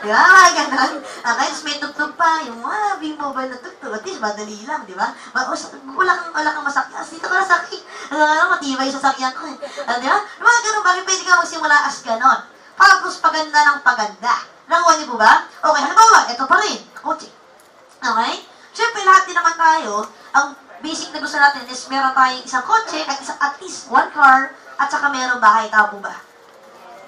Di ba? Mga ganon. Okay, tapos may tugtog pa, yung B-Mobile na tugtog. At least, madali lang, di ba? Wala kang masakyan. Dito ka na sakit. Matibay sa sakyan ko eh. Di ba? Mga ganon, bakit pwede ka magsimula as ganon? Tapos paganda ng paganda. Nakuha niyo po ba? Okay, halimbawa, ito pa rin. Kotse. Okay? Siyempre, lahat din naman tayo, ang basic na gusto natin is meron tayong isang kotse, at least one car, at saka meron bahay. Tao po ba?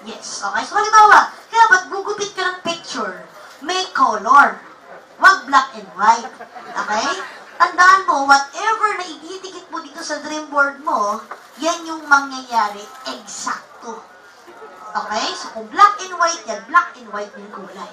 Yes. Okay? So, halimbawa, kaya ba't gugupit ka ng picture? May color. Wag black and white. Okay? Tandaan mo, whatever na ididikit mo dito sa dream board mo, yan yung mangyayari eksakto. Okay? So, kung black and white yan, black and white yung kulay.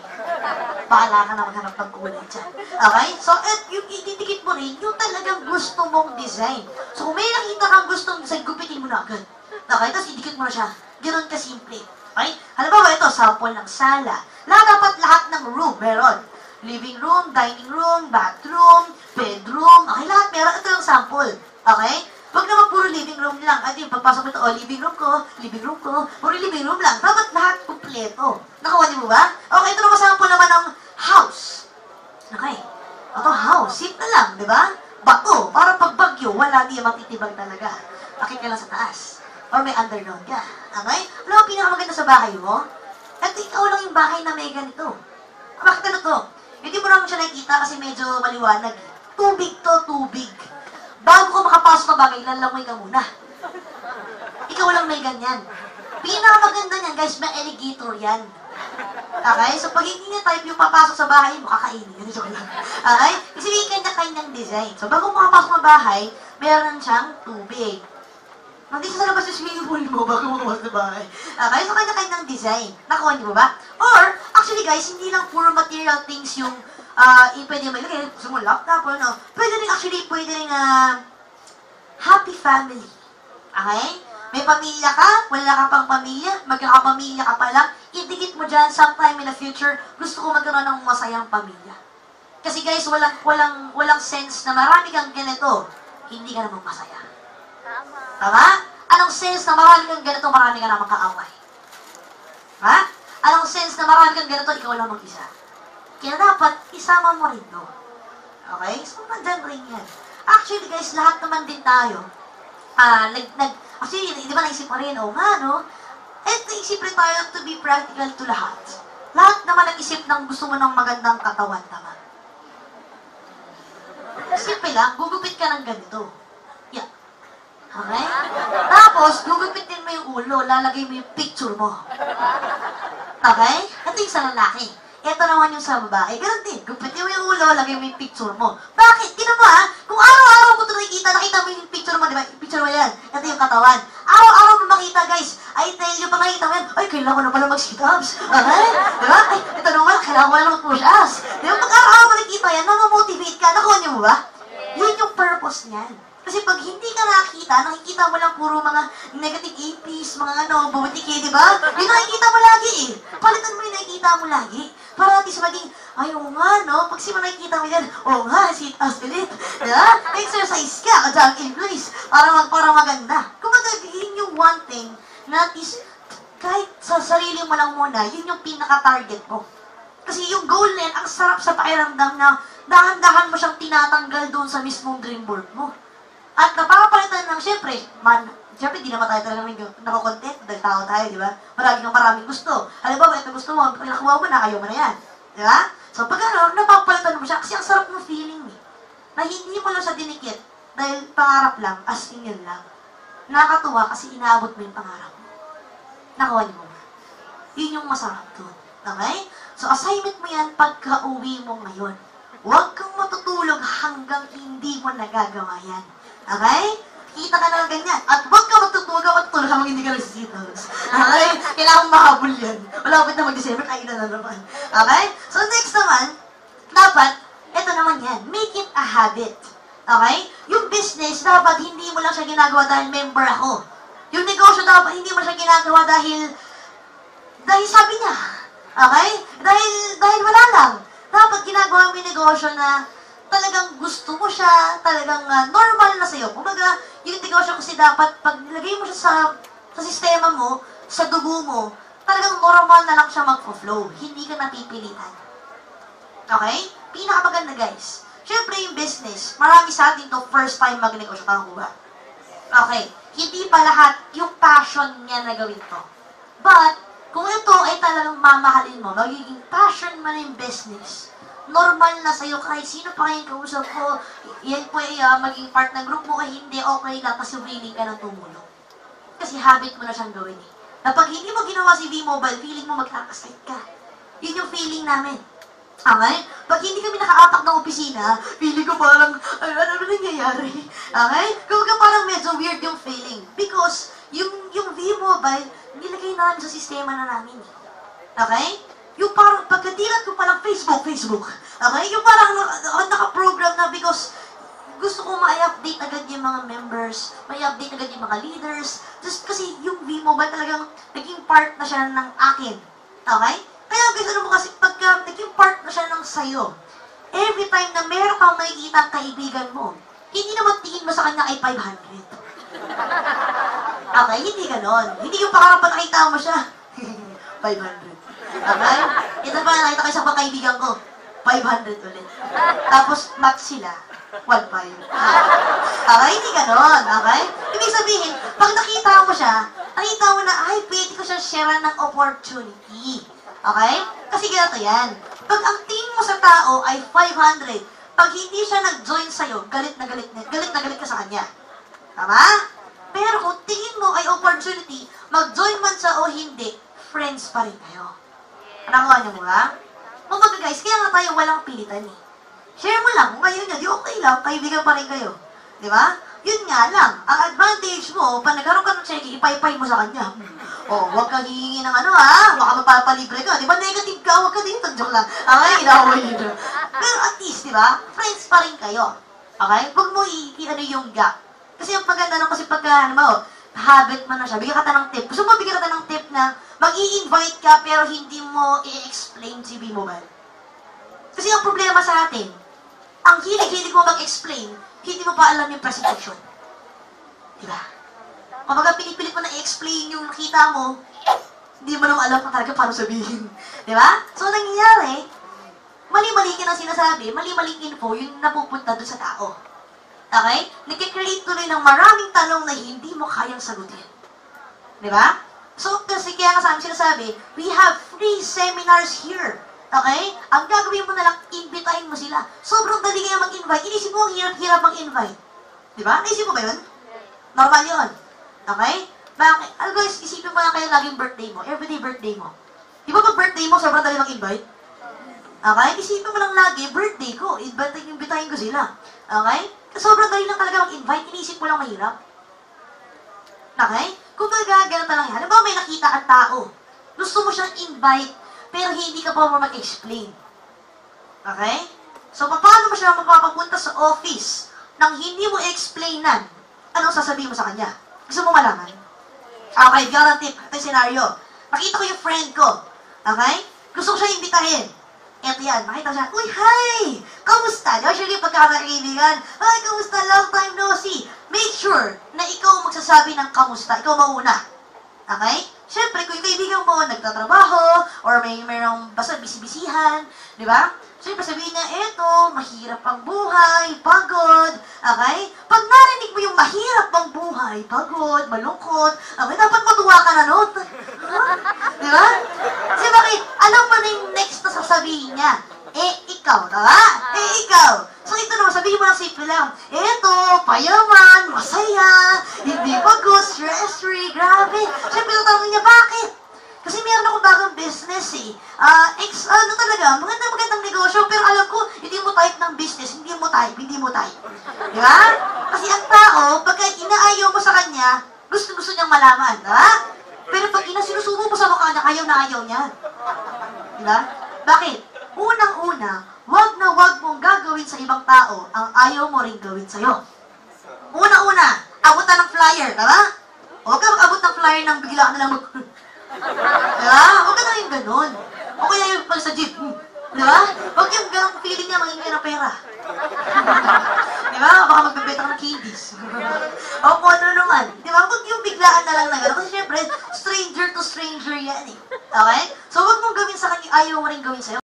Bahala ka na maghanap ng kulay dyan. Okay? So, at yung ididikit mo rin, yung talagang gusto mong design. So, kung may nakita kang gustong design, gupitin mo na agad. Okay? Tapos, idikit mo na siya. Ganoon ka-simple. Okay? Halimbawa, ito, sample ng sala. Dapat lahat ng room meron. Living room, dining room, bathroom, bedroom. Okay, lahat meron. Ito yung sample. Okay? Huwag naman puro living room lang. At yung pagpasok mo ito, living room ko, puro living room lang. Dapat lahat kumpleto. Nakuha niyo mo ba? Okay, ito naman sample naman ng house. Okay. Ito, house. Simple lang, di ba? Bato. Para pag bagyo, wala niya matitibag talaga. Akit ka lang sa taas. Or may underground ka. Okay? Alam mo, pinakamaganda sa bahay mo? At ikaw lang yung bahay na may ganito. Bakit ano to? Hindi mo naman siya nakikita kasi medyo maliwanag. Tubig to, tubig. Bago ka makapasok ng bagay, lalangoy ka muna. Ikaw lang may ganyan. Pinakamaganda niyan, guys, may alligator yan. Okay? So, pag hindi niya type yung papasok sa bahay mo, kakainin. Ganito lang. Okay? Kasi may kanya-kanyang design. So, bago makapasok ng bahay, meron siyang tubig. Nandito sa labas yung swimming pool mo bago makapasok sa bahay. Okay? So, kanya-kanyang design. Nakuha niyo ba? Or, actually guys, hindi lang puro material things yung pwede mo ilagay. Gusto mo laptop or no. Pwede rin actually, happy family. Okay? May pamilya ka, wala ka pang pamilya, magkakapamilya ka pa lang, idikit mo dyan sometime in the future, gusto ko magkaroon ng masayang pamilya. Kasi guys, walang sense na marami kang ganito, hindi ka namang masaya. Tama? Anong sense na marami kang ganito, marami ka namang kaaway? Ha? Anong sense na marami kang ganito, ikaw lang mag-isa? Kaya dapat, isama mo rin to. Okay? So, nandyan rin yan. Actually, guys, lahat naman din tayo, actually, di ba naisip mo rin, nga, no? Naisip rin tayo to be practical to lahat. Lahat naman nag-isip ng gusto mo ng magandang katawan, tama? Simple lang, gugupit ka ng ganito. Yeah. Okay? Tapos, gugupitin mo yung ulo, lalagay mo yung picture mo. Okay? Ito yung sa lalaki. Ito naman yung sa babae. Ganun din. Gupitin mo yung ulo, lagay mo yung picture mo. Bakit? Tignan mo kung araw-araw mo ito nakita mo yung picture mo, di ba? Picture mo yan. Ito yung katawan. Araw-araw mo makita, guys. I tell you, pag nakita mo yan, ay, kailangan ko na pala mag-sit-ups. Okay? Di ba? Ay, ito naman, kailangan ko na mag-push-ups. Di ba? Pag araw-araw mo nakita yan, namamotivate ka. Nakuha niyo mo ba? Yun yung purpose niyan. Kasi pag hindi ka nakikita mo lang puro mga negative APs, mga bumutiki, di ba? Yung nakikita mo lagi eh. Palitan mo yung nakikita mo lagi. Para at least maging, ay, oo nga, no? Pag sino nakikita mo yan, oo nga, sit-ups ulit. Di ba? Exercise ka, kajang English, para maganda. Kung magagawin yung one thing, na at least, kahit sa sarili mo lang muna, yun yung pinaka-target mo. Kasi yung goal na yan, ang sarap sa pakiramdam na dahan-dahan mo siyang tinatanggal doon sa mismong dream board mo. At napapalitan ng, syempre, di naman tayo talaga nakakontent dahil tao tayo, di ba? Maraming gusto. Halimbawa, ito gusto mo, pag nakuha mo na, ayaw mo na yan. Di ba? So, pag napapalitan mo siya, kasi ang sarap ng feeling eh. Na hindi mo lang siya dinikit dahil pangarap lang, as in yun lang. Nakakatuwa kasi inaabot mo yung pangarap mo. Nakuha niyo mo. Yun yung masarap doon. Okay? So, assignment mo yan pagka-uwi mo ngayon. Huwag kang matutulog hanggang hindi mo nagagawa yan. Okay? Kita ka na ganyan. At huwag ka matutulog hanggang hindi ka nagsisitaws. Okay? Kailangan mahabol yan. Malapit na mag-December, kailan na naman. Okay? So next naman, dapat, ito naman yan, make it a habit. Okay? Yung business, dapat hindi mo lang siya ginagawa dahil member ako. Yung negosyo, dapat hindi mo siya ginagawa dahil sabi niya. Okay? Dahil wala lang. Dapat ginagawa mo yung negosyo na talagang gusto mo siya, talagang normal na sa'yo. Kumbaga, yung negosyo kasi dapat, pag nilagay mo siya sa sistema mo, sa dugo mo, talagang normal na lang siya mag-flow. Hindi ka napipilitan. Okay? Pinakamaganda guys. Siyempre yung business, marami sa atin to first time magnegosyo. Tama ko ba? Okay. Hindi pa lahat yung passion niya na gawin to. But, kung ito ay talagang mamahalin mo, magiging passion mo na yung business, normal na sa'yo kahit sino pa kayong kausap ko, yan po ay maging part ng group mo, ay hindi okay lang kasi willing ka ng tumulong. Kasi habit mo na siyang gawin eh. Na pag hindi mo ginawa si V-Mobile, feeling mo magkakasite ka. Yun yung feeling namin. Okay? Pag hindi kami nakaapak ng opisina, feeling ko parang, ano nangyayari? Okay? Kung parang medyo weird yung feeling. Because, yung V-Mobile, nilagay namin sa sistema na namin. Okay? Yung parang, pagkadilat ko palang Facebook. Okay? Yung parang naka-program na because gusto ko ma-update agad yung mga members, ma-update agad yung mga leaders. Just kasi yung V-Mobile talagang naging part na siya ng akin. Okay? Kaya guys, ano mo kasi, pagka naging part na siya ng sayo, every time na meron kang makikita ang kaibigan mo, hindi naman tingin mo sa kanya ay 500. Okay? Hindi ganon. Hindi yung pakarapan nakita mo siya. 500. Okay? Ito pa, nakita ko isang kaibigan ko, 500 ulit. Tapos, match sila. 1.5. Okay? Hindi ganon. Okay? Ibig sabihin, pag nakita mo siya, nakita mo na, ay, pwede ko siya share ng opportunity. Okay? Kasi ganito yan. Pag ang tingin mo sa tao ay 500, pag hindi siya nag-join sa'yo, galit na galit ka sa kanya. Tama? Pero kung tingin mo ay opportunity, mag-join man siya o hindi, friends pa rin kayo. Nakuha niyo mo ba? Kumbaga guys, kaya nga tayo walang pilitan eh. Share mo lang, kung ngayon niya, di okay lang, kaibigan pa rin kayo. Di ba? Yun nga lang, ang advantage mo, pag nagkaroon ka ng check, ipay-pay mo sa kanya. Huwag kang hihingi ng baka mapapalibre ka. Di ba, negative ka, huwag ka dito. Joke lang. Okay, inaway yun. Pero at least, di ba, friends pa rin kayo. Okay? Huwag mo yung gap. Kasi yung paganda nung kasi pagka, habit mo na siya, bigyan ka ng tip. Gusto mo bigyan ka ng tip na mag-i-invite ka pero hindi mo i-explain si V-Mobile. Kasi ang problema sa atin, ang hilig-hilig mo mag-explain, hindi mo pa alam yung presentation. Diba? Kapag pinipilit mo na i-explain yung nakita mo, hindi mo naman alam kung talaga paano sabihin. Diba? So, nangyayari, mali-mali ka ng sinasabi, mali-maling info yung napupunta doon sa tao. Okay? Nagkikreate tuloy ng maraming tanong na hindi mo kayang sagutin. Diba? So, kasi kaya nga sa amin sinasabi, we have free seminars here. Okay? Ang gagawin mo na lang, invitahin mo sila. Sobrang dali kaya mag-invite. Inisip mo ang hirap-hirap mag-invite. Diba? Naisip mo ba yun? Normal yun. Okay? Bakit? Guys, isipin mo lang kayo laging birthday mo. Everyday birthday mo. Di ba pag birthday mo, sobrang dali mag-invite? Okay? Isipin mo lang lagi, birthday ko. Invitahin ko sila. Okay? Sobrang dali lang talaga mag-invite. Inisip mo lang mahirap. Okay? Kung ganito lang yan. Halimbawa may nakita ang tao. Gusto mo siyang invite, pero hindi ka pa mag-explain. Okay? So, paano mo siya mapapapunta sa office nang hindi mo explainan? Anong sasabihin mo sa kanya? Gusto mo malaman? Okay, bigyan ng tip. Ito yung scenario. Nakita ko yung friend ko. Okay? Gusto ko siya imbitahin. Eto yan, makita siya, uy, hi! Kamusta? Usually, pagkakaibigan, hi, kamusta? Long time no see. Make sure na ikaw magsasabi ng kamusta. Ikaw mauna. Okay? Siyempre, kung yung kaibigan mo nagtatrabaho, or mayroong basta bisibisihan, di ba? Siyempre, sabihin niya, eto, mahirap ang buhay, pagod, okay? Pag narinig mo yung mahirap ang buhay, pagod, malungkot, okay, dapat matuwa ka na, no? Di ba? Kasi bakit, alam mo na yung next na sasabihin niya, ikaw, diba? Ikaw. So, ito naman, sabihin mo lang simple lang, eto, payaman, masaya, hindi pagod, stress-free, grabe. Siyempre, tatanungin niya, bakit? Kasi meron akong bagong business eh. Magandang negosyo, pero alam ko, hindi mo type ng business, hindi mo type. Di ba? Kasi ang tao, pagka inaayaw mo sa kanya, gusto niyang malaman, di ba? Pero pag sinusubo mo sa mukha niya, ayaw na ayaw niya. Di ba? Bakit? Unang-una, wag mong gagawin sa ibang tao ang ayaw mo rin gawin sa'yo. Una-una, abutan ng flyer, di ba? Huwag ka mag-abot ng flyer nang bigla ka na lang diba? Huwag ka na yung ganun. O kaya yung pag sa jeep, diba? Huwag yung ganun feeling niya mangingi ng pera. Diba? ba? Baka magbebenta ka ng candies. Opo, ano naman. Di ba? Huwag yung biglaan na lang na gano'n. Kasi syempre, stranger to stranger yan eh. Okay? So, huwag mong gawin sa kanya, ayaw mo rin gawin sa'yo.